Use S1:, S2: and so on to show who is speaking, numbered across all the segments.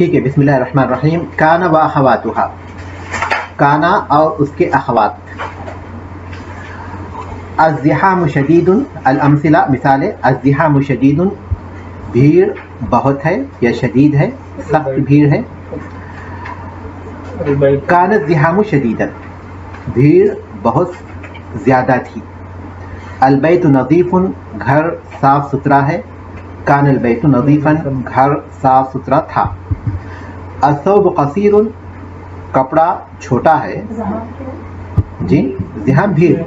S1: ٹھیک ہے، بسم اللہ الرحمن الرحیم. کانا و اخواتها، کانا اور اس کے اخوات. الزحام شدید، الامثلہ مثالیں. الزحام شدید، بھیڑ بہت ہے یا شدید ہے، سخت بھیڑ ہے. کان الزحام شدیدا، بھیڑ بہت زیادہ تھی. البیت نظیف، گھر صاف ستھرا ہے. کان البیت نظیفا، گھر صاف ستھرا تھا. الثوب قصیر، کپڑا چھوٹا ہے. جی زحام بھیڑ.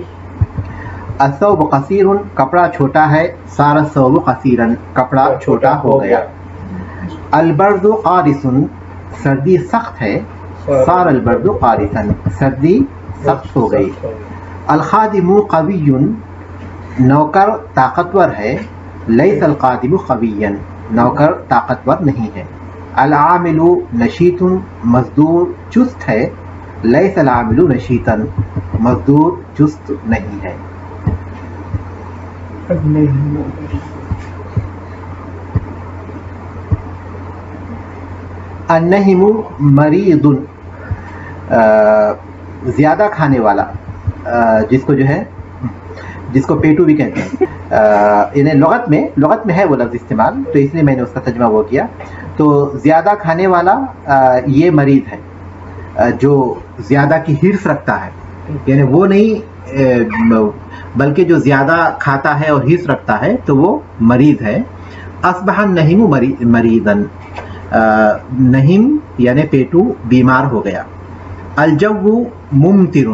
S1: الثوب قصیر، کپڑا چھوٹا ہے. صار الثوب قصیرا، کپڑا چھوٹا ہو گیا. البرد قارس، سردی سخت ہے. صار البرد قارسا، سردی سخت ہو گئی. الخادم قوی، نوکر طاقتور ہے. لیس الخادم قویا، نوکر طاقتور نہیں ہے. العامل نشیط، مزدور چست ہے. لیس العامل نشیطا، مزدور چست نہیں ہے. النہم مریض، زیادہ کھانے والا، جس کو جو ہے جس کو پیٹو بھی کہتے ہیں. انہیں لغت میں ہے وہ لفظ استعمال، تو اس لیے میں نے اس کا ترجمہ وہ کیا. تو زیادہ کھانے والا یہ مریض ہے، جو زیادہ کی حرص رکھتا ہے. یعنی وہ نہیں بلکہ جو زیادہ کھاتا ہے اور حرص رکھتا ہے تو وہ مریض ہے. اصبح النہم مریضا، نہم یعنی پیٹو بیمار ہو گیا. الجو ممطر،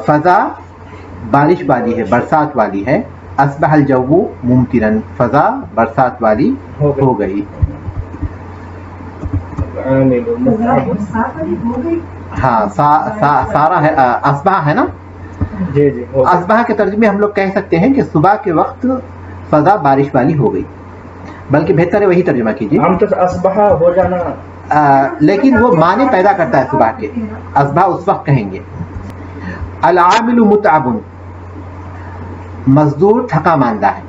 S1: فضا بارش والی ہے، برسات والی ہے. اصبح الجو ممطرا، فضا برسات والی ہو گئی. ہاں سارا ہے، اصبح ہے نا.
S2: جی جی.
S1: اصبح کے ترجمے ہم لوگ کہہ سکتے ہیں کہ صبح کے وقت فضا بارش والی ہو گئی، بلکہ بہتر ہے وہی ترجمہ کیجیے.
S2: ہم تو اصبح ہو جانا،
S1: لیکن وہ معنی پیدا کرتا ہے صبح کے. اصبح اس وقت کہیں گے. العامل متعب، مزدور تھکا ماندہ ہے،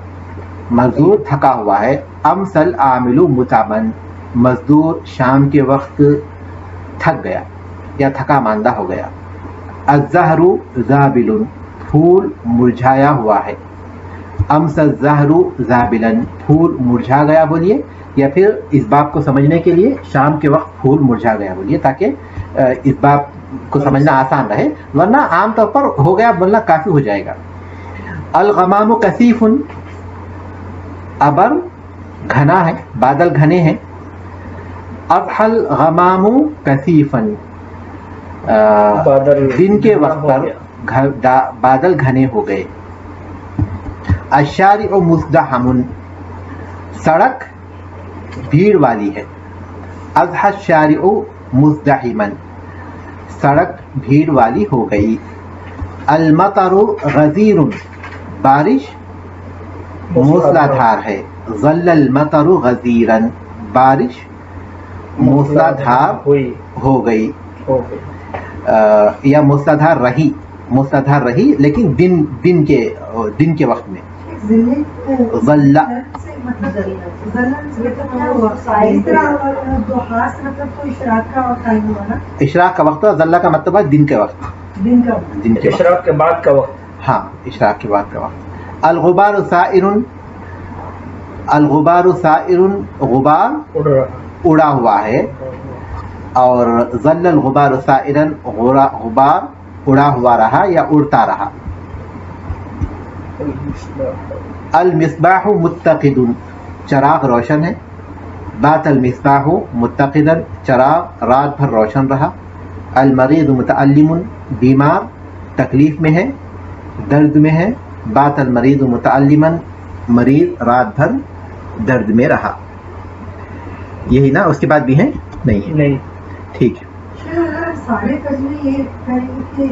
S1: مزدور تھکا ہوا ہے. امسى العامل متعبا، مزدور شام کے وقت تھک گیا یا تھکا ماندہ ہو گیا. الزہر زابل، پھول مرجھایا ہوا ہے. امسى الزہر زابلا، پھول مرجھا گیا بولیے، یا پھر اس باب کو سمجھنے کے لیے شام کے وقت پھول مرجھا گیا بولیے، تاکہ اس باب کو سمجھنا آسان رہے، ورنہ عام طور پر ہو گیا بولنا کافی ہو جائے گا. الغمام کثیف، ابر گھنا ہے، بادل گھنے ہیں. اضحى الغمام کثیفا، دن کے وقت پر بادل گھنے ہو گئے. الشارع مزدحم، سڑک بھیڑ والی ہے. اضحى الشارع مزدحما، سڑک بھیڑ والی ہو گئی. المطر غزیر، بارش موسلادھار ہے. ظل المطر غزیرا، بارش موسلادھار ہو گئی یا موسلادھار رہی لیکن دن کے وقت میں. ظل اشراق کا وقت، ظل کا مطلب ہے دن کے وقت،
S2: اشراق کے بعد کا وقت.
S1: ہاں اشراق کے بعد کا وقت. الغبار سائر، الغبار سائر، غبار اڑا ہوا ہے. اور ظل الغبار سائرا، غبار اڑا ہوا رہا یا اڑتا رہا. المصباح متقد، چراغ روشن ہے. بات المصباح متقدا، چراغ رات بھر روشن رہا. المریض متألم، بیمار تکلیف میں ہے، درد میں ہے. بات المریض متألما، مریض رات بھر درد میں رہا. یہی نا، اس کے بعد بھی ہیں؟ نہیں. ٹھیک ہے.
S3: سارے ترجمے یہ کریں کہ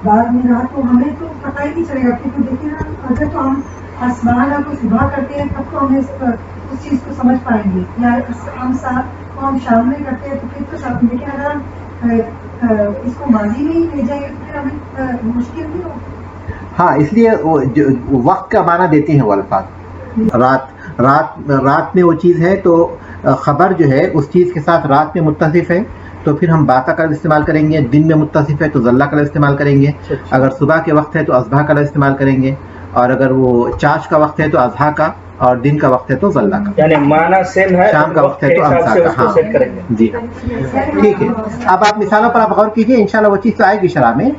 S3: بعد میں رہا تو ہمیں تو پتہ ہی نہیں چلے گا، کیونکہ دیکھیں نا اگر تو ہم آسمان کو صبح کرتے ہیں تب تو ہمیں اس چیز کو سمجھ پائیں گے، یا ہم شام میں کرتے ہیں تو پھر تو شام میں. لیکن اگر ہم اس کو ماضی میں ہی لے جائیں گے تو پھر ہمیں مشکل نہیں ہوگی.
S1: ہاں اس لیے وقت کا معنی دیتے ہیں وہ الفاظ. رات میں وہ چیز ہے تو خبر جو ہے اس چیز کے ساتھ رات میں متصف ہے تو پھر ہم باتا کا لفظ استعمال کریں گے، دن میں متصف ہے تو ظلہ کا لفظ استعمال کریں گے، اگر صبح کے وقت ہے تو اصبح کا لفظ استعمال کریں گے، اور اگر وہ چاش کا وقت ہے تو اضحیٰ کا، اور دن کا وقت ہے تو ظلہ کا،
S2: یعنی معنی سیم ہے،
S1: شام کا وقت ہے تو امسا کا. ہاں جی ٹھیک ہے. اب آپ مثالوں پر آپ غور کیجئے، انشاءاللہ وہ چیز تو آئے گی شرح میں.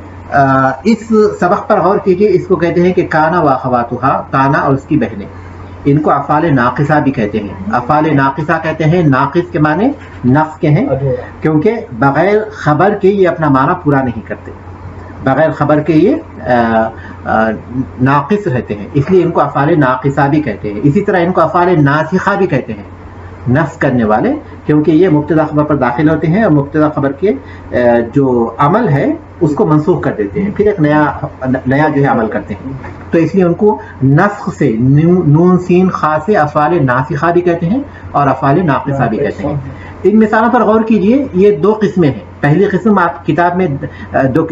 S1: اس سبق پر غور کیجئے. اس کو کہتے ہیں کہ کانا و اخواتھا، کانا اور اس کی بہنیں، ان کو افعال ناقصہ بھی کہتے ہیں. افعال ناقصہ کہتے ہیں، ناقص کے معنی نقص کے ہیں، کیونکہ بغیر خبر کے یہ اپنا معنی پورا نہیں کرتے، بغیر خبر کے یہ ناقص رہتے ہیں، اس لیے ان کو افعال ناقصہ بھی کہتے ہیں. اسی طرح ان کو افعال ناسخہ بھی کہتے ہیں، نسخ کرنے والے، کیونکہ یہ مبتدا خبر پر داخل ہوتے ہیں اور مبتدا خبر کے جو عمل ہے اس کو منسوخ کر دیتے ہیں، پھر ایک نیا جو ہے عمل کرتے ہیں. تو اس لیے ان کو نسخ سے نون سین خا سے افعال ناسخہ بھی کہتے ہیں اور افعال ناقصہ بھی کہتے ہیں. ان مثالوں پر غور کیجئے. یہ دو قسمیں ہیں. پہلی قسم آپ کتاب میں دو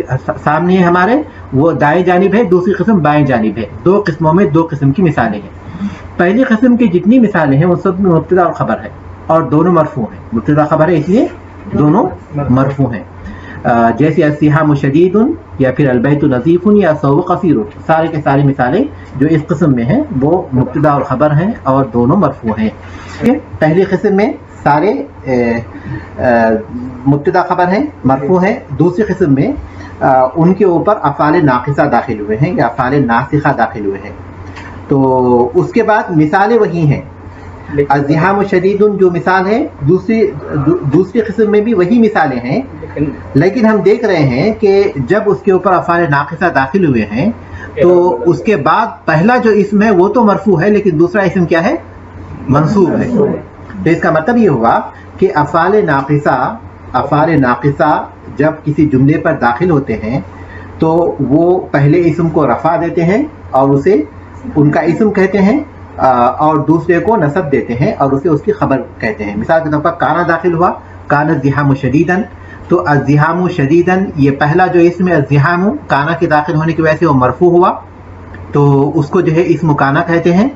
S1: سامنے ہے ہمارے، وہ دائیں جانب ہے، دوسری قسم بائیں جانب ہے. دو قسموں میں دو قسم کی مثالیں ہیں. پہلی قسم کی جتنی مثالیں ہیں وہ سب میں مبتدا اور خبر ہے اور دونوں مرفوع ہیں. مبتدا خبر ہے اس لیے دونوں مرفوع ہیں. جیسے السحام شدید یا پھر البیت نظیف یا ثوب قصیر، سارے کے ساری مثالیں جو اس قسم میں ہیں وہ مبتدا اور خبر ہیں اور دونوں مرفوع ہیں. پہلی قسم میں سارے مبتدا خبر ہیں، مرفوع ہیں. دوسری قسم میں ان کے اوپر افعال ناقصہ داخل ہوئے ہیں یا افعال ناسخہ داخل ہوئے ہیں. تو اس کے بعد مثالیں وہی ہیں. الزحام شدید جو مثال ہے، دوسری قسم میں بھی وہی مثالیں ہیں، لیکن ہم دیکھ رہے ہیں کہ جب اس کے اوپر افعال ناقصہ داخل ہوئے ہیں تو اس کے بعد پہلا جو اسم ہے وہ تو مرفوع ہے لیکن دوسرا اسم کیا ہے؟ منصوب ہے. تو اس کا مطلب یہ ہوا کہ افعال ناقصہ جب کسی جملے پر داخل ہوتے ہیں تو وہ پہلے اسم کو رفع دیتے ہیں اور اسے ان کا اسم کہتے ہیں اور دوسرے کو نصب دیتے ہیں اور اسے اس کی خبر کہتے ہیں. مثال کے طور پر کانا داخل ہوا، کانا الزحام شدیدن، تو الزحام شدیدن یہ پہلا جو اسم ہے الزحام، کانا کے داخل ہونے کی وجہ سے وہ مرفوع ہوا تو اس کو جو ہے اسم کانا کہتے ہیں،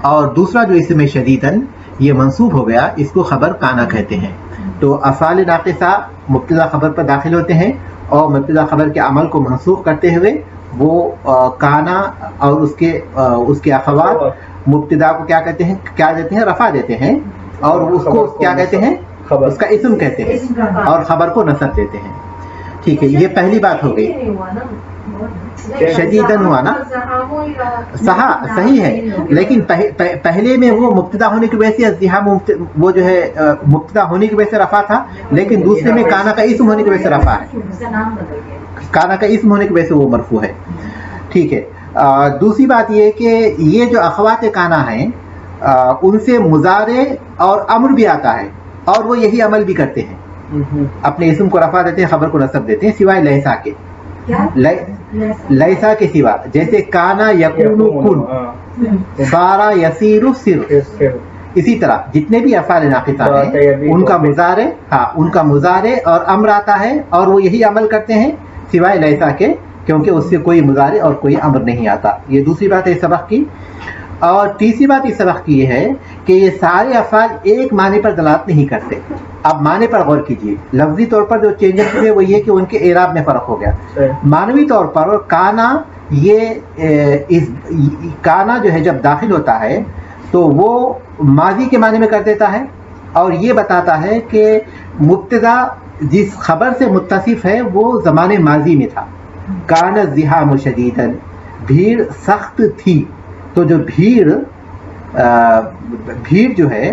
S1: اور دوسرا جو اسم ہے شدیدن یہ منصوب ہو گیا، اس کو خبر کانا کہتے ہیں. تو افعال ناقصہ مبتدا خبر پر داخل ہوتے ہیں اور مبتدا خبر کے عمل کو منسوخ کرتے ہوئے وہ کانا اور اس کے اخوات مبتدا کو کیا کہتے ہیں؟ کیا دیتے ہیں؟ رفع دیتے ہیں، اور اس کو کیا کہتے ہیں؟ اس کا اسم کہتے ہیں، اور خبر کو نصب دیتے ہیں. ٹھیک ہے، یہ پہلی بات ہو گئی. شدیدن ہوا نا، صحیح ہے، لیکن پہلے میں وہ مبتدا ہونے کی وجہ سے الزحام وہ جو ہے مبتدا ہونے کی وجہ سے رفع تھا، لیکن دوسرے میں کانا کا اسم ہونے کی وجہ سے رفع ہے، کانا کا اسم ہونے کی وجہ سے وہ مرفوع ہے. ٹھیک ہے. دوسری بات یہ کہ یہ جو اخوات کانا ہیں ان سے مضارع اور امر بھی آتا ہے اور وہ یہی عمل بھی کرتے ہیں، اپنے اسم کو رفع دیتے ہیں، خبر کو نصب دیتے ہیں، سوائے لیسا کے. لیسا کے سوا، جیسے کانا یکون کن، سارا یسیر سر. اسی طرح جتنے بھی افعال ناقصہ ہیں ان کا مضارع اور امر آتا ہے اور وہ یہی عمل کرتے ہیں سوائے لیسا کے، کیونکہ اس سے کوئی مضارع اور کوئی امر نہیں آتا. یہ دوسری بات ہے اس سبق کی. اور تیسری بات اس سبق کی یہ ہے کہ یہ سارے افعال ایک معنی پر دلالت نہیں کرتے. اب معنی پر غور کیجیے. لفظی طور پر جو چینجز ہوئے وہ یہ کہ ان کے اعراب میں فرق ہو گیا. معنوی طور پر کانا، کانا جو ہے جب داخل ہوتا ہے تو وہ ماضی کے معنی میں کر دیتا ہے اور یہ بتاتا ہے کہ مبتدا جس خبر سے متصف ہے وہ زمان ماضی میں تھا. کان الزحام شدیدن، بھیڑ سخت تھی. تو جو بھیڑ جو ہے،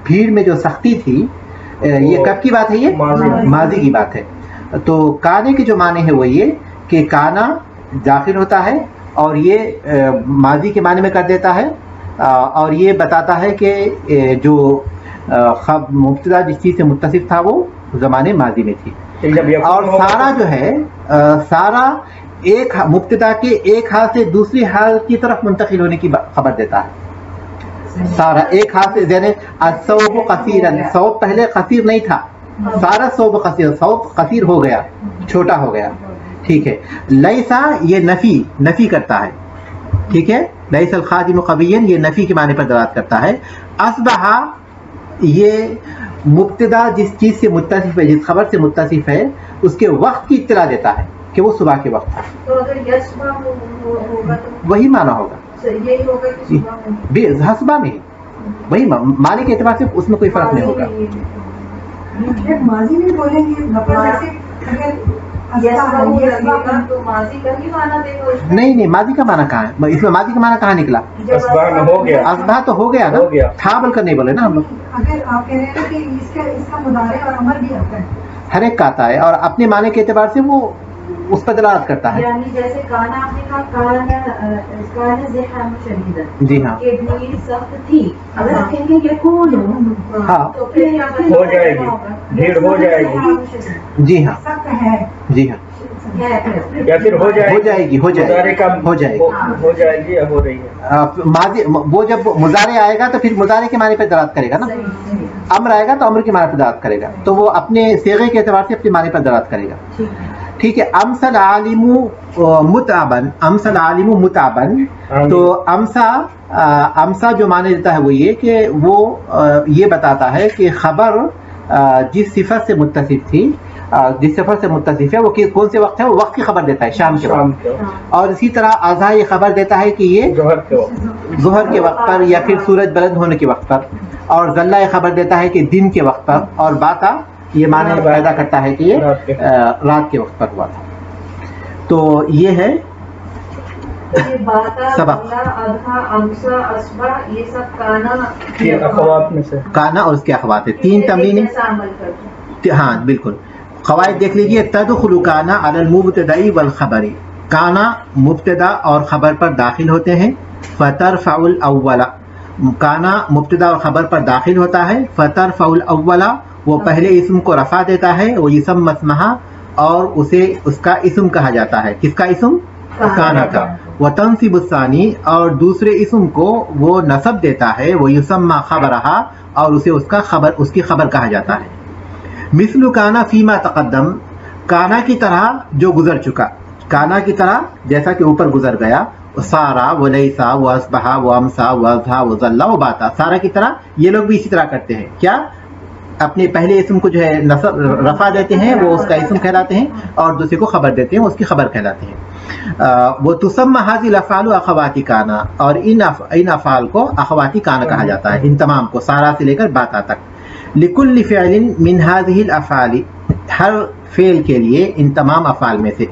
S1: بھیڑ میں جو سختی تھی، یہ کب کی بات ہے؟ یہ ماضی کی بات ہے. تو کانے کے جو معنی ہے وہ یہ کہ کانا داخل ہوتا ہے اور یہ ماضی کے معنی میں کر دیتا ہے اور یہ بتاتا ہے کہ جو مبتدا جس چیز سے متصف تھا وہ زمانے ماضی میں تھی. اور سارا جو ہے، سارا ایک مبتدا کے ایک حال سے دوسری حال کی طرف منتقل ہونے کی خبر دیتا ہے. سارا ایک حال سے، یعنی الثوب قصیرا، ثوب پہلے قصیر نہیں تھا، سارا ثوب قصیر، ثوب قصیر ہو گیا، چھوٹا ہو گیا. ٹھیک ہے. لیسا یہ نفی کرتا ہے. ٹھیک ہے. لیس الخادم قویا یہ نفی کے معنی پر دلالت کرتا ہے. اصبح یہ مبتدا جس چیز سے متصف ہے، جس خبر سے متصف ہے، اس کے وقت کی اطلاع دیتا ہے کہ وہ صبح کے وقت ہے.
S3: تو اگر یصبح ہوگا تو
S1: وہی معنی ہوگا،
S3: یہی ہوگا کہ صبح میں
S1: حسبہ میں وہی معنی کے اعتبار سے اس میں کوئی فرق نہیں ہوگا.
S3: ماضی میں بولیں گے جیسے اگر تو ماضی کا ہی معنی دے گا.
S1: نہیں ماضی کا معنی کہاں ہے؟ اس میں ماضی کا معنی کہاں نکلا؟
S2: اصبح میں ہو گیا،
S1: اصبح تو ہو گیا نا، تھا بول کر نہیں بولے نا ہم لوگ.
S3: اگر آپ کہہ رہے ہیں کہ اس کا مضارع اور امر بھی آتا ہے،
S1: ہر ایک کا آتا ہے اور اپنے معنی کے اعتبار سے وہ اس پر دلالت کرتا ہے.
S3: یعنی جیسے کانا آپ نے کہا کانا زحام شدیدا،
S1: جی ہاں،
S3: کہ بھیڑ سخت تھی. اگر آپ کہیں گے یکون
S1: ہاں
S3: تو پھر
S2: ہو جائے گی، بھیڑ ہو جائے گی.
S1: جی ہاں،
S3: سخت ہے،
S1: جی ہاں،
S2: یا پھر ہو جائے
S1: گی، ہو جائے
S2: گی یا ہو رہی ہے.
S1: ماضی وہ جب مضارع آئے گا تو پھر مضارع کے معنی پہ دلالت کرے گا نا. امر آئے گا تو امر کے معنی پہ دلالت کرے گا، تو وہ اپنے صیغے کے اعتبار سے اپنے معنی پہ دلالت کرے گا. ٹھیک ہے. امسل عالم متعبن، امسل عالم متعبن، تو امسا جو معنی دیتا ہے وہ یہ کہ وہ یہ بتاتا ہے کہ خبر جس صفت سے متصف تھی، جس صفت سے متصف ہے وہ کون سے وقت ہے، وہ وقت کی خبر دیتا ہے، شام کے وقت. اور اسی طرح آزا یہ خبر دیتا ہے کہ یہ ظہر کے وقت پر یا پھر سورج بلند ہونے کے وقت پر. اور ذلہ یہ خبر دیتا ہے کہ دن کے وقت پر. اور باتا یہ معنی پیدا کرتا ہے کہ یہ رات کے وقت پر ہوا تھا. تو یہ ہے سبق.
S3: یہ سب کانا
S2: اخوات میں سے
S1: کانا اور اس کے اخوات ہے. 3 تمرینیں. ہاں بالکل. قواعد دیکھ لیجئے. تدخل کانا علی المبتدأ والخبر، کانا مبتدا اور خبر پر داخل ہوتے ہیں. فترفع الاول، کانا مبتدا اور خبر پر داخل ہوتا ہے. فترفع الاول، وہ پہلے اسم کو رفع دیتا ہے. وہ اسم مسمحہ، اور اسے اس کا اسم کہا جاتا ہے. کس کا اسم؟ کانا کا. وتنصب الثانی، اور دوسرے اسم کو وہ نصب دیتا ہے. وہ یسمى خبرہا، اور اسے اس کا خبر، اس کی خبر کہا جاتا ہے. مثل کانا فیما تقدم، کانا کی طرح جو گزر چکا، کانا کی طرح جیسا کہ اوپر گزر گیا. سارا، ولیسا، واصبحا، وامسا، واضحا، وظلا، وباتا، سارا کی طرح یہ لوگ بھی اسی طرح کرتے ہیں. کیا؟ اپنے پہلے اسم کو جو ہے نصب رفع دیتے ہیں، وہ اس کا اسم کہلاتے ہیں، اور دوسرے کو خبر دیتے ہیں، اس کی خبر کہلاتے ہیں. وہ تسمى هذه الافعال اخوات کانا، اور ان افعال کو اخواتی کانا کہا جاتا ہے. ان تمام کو، سارا سے لے کر باتا تک. لكل فعل من هذه الافعال، ہر فعل کے لیے ان تمام افعال میں سے،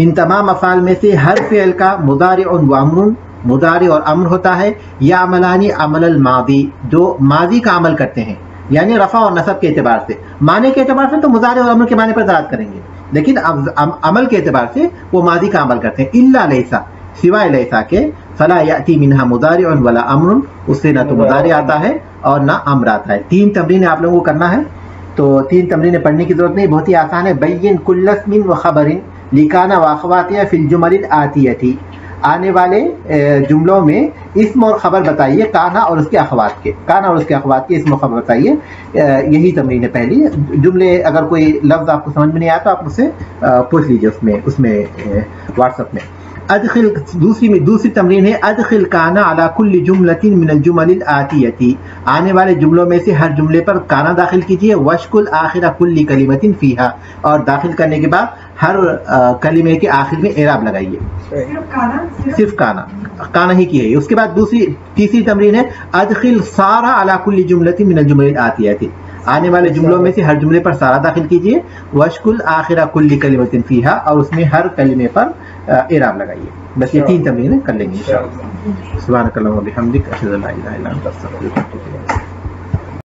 S1: ان تمام افعال میں سے ہر فعل کا مضارع و امر، مضارع اور امر ہوتا ہے. یعملان عمل الماضی، جو ماضی کا عمل کرتے ہیں، یعنی رفع اور نصب کے اعتبار سے. معنی کے اعتبار سے تو مضارع اور امر کے معنی پر دلالت کریں گے، لیکن عمل کے اعتبار سے وہ ماضی کا عمل کرتے ہیں. الا لیسا، سوائے لیسا کے. فلا یاتی منها مضارع ولا امر، اس سے نہ تو مضارع آتا ہے اور نہ امر آتا ہے. 3 تمرینیں آپ لوگوں کو کرنا ہے، تو 3 تمرینیں پڑھنے کی ضرورت نہیں، بہت ہی آسان ہے. بین کل اسم و خبر لکانا واخواتها فی الجمل الآتیہ، آنے والے جملوں میں اسم اور خبر بتائیے کانا اور اس کے اخوات کے، کانا اور اس کے اخوات کے اسم و خبر بتائیے. یہی تمرین ہے پہلی. جملے اگر کوئی لفظ آپ کو سمجھ میں نہیں آیا تو آپ مجھ سے پوچھ لیجیے اس میں واٹس ایپ میں. ادخل، دوسری تمرین ہے ادخل کانا علی کل جملۃ من الجمل الآتیہ، آنے والے جملوں میں سے ہر جملے پر کانا داخل کیجیے. وشکل آخر کل کلمۃ فیہا، اور داخل کرنے کے بعد ہر کلمے کے آخر میں اعراب لگائیے. صرف کانا، کانا ہی کی ہے. اس کے بعد تیسری تمرین ہے ادخل سارا علی کل جملۃ من الجمل الآتیہ، آنے والے جملوں میں سے ہر جملے پر سارا داخل کیجیے. وشکل آخر کل کلمۃ فیہا، اور اس میں ہر کلمے پر اعراب لگائیے. بس یہ 3 تمرینیں کر لیں گے انشاءاللہ. سبحانک اللہم و بحمدک، اشہد ان لا الہ الا انت، استغفرک و اتوب الیک.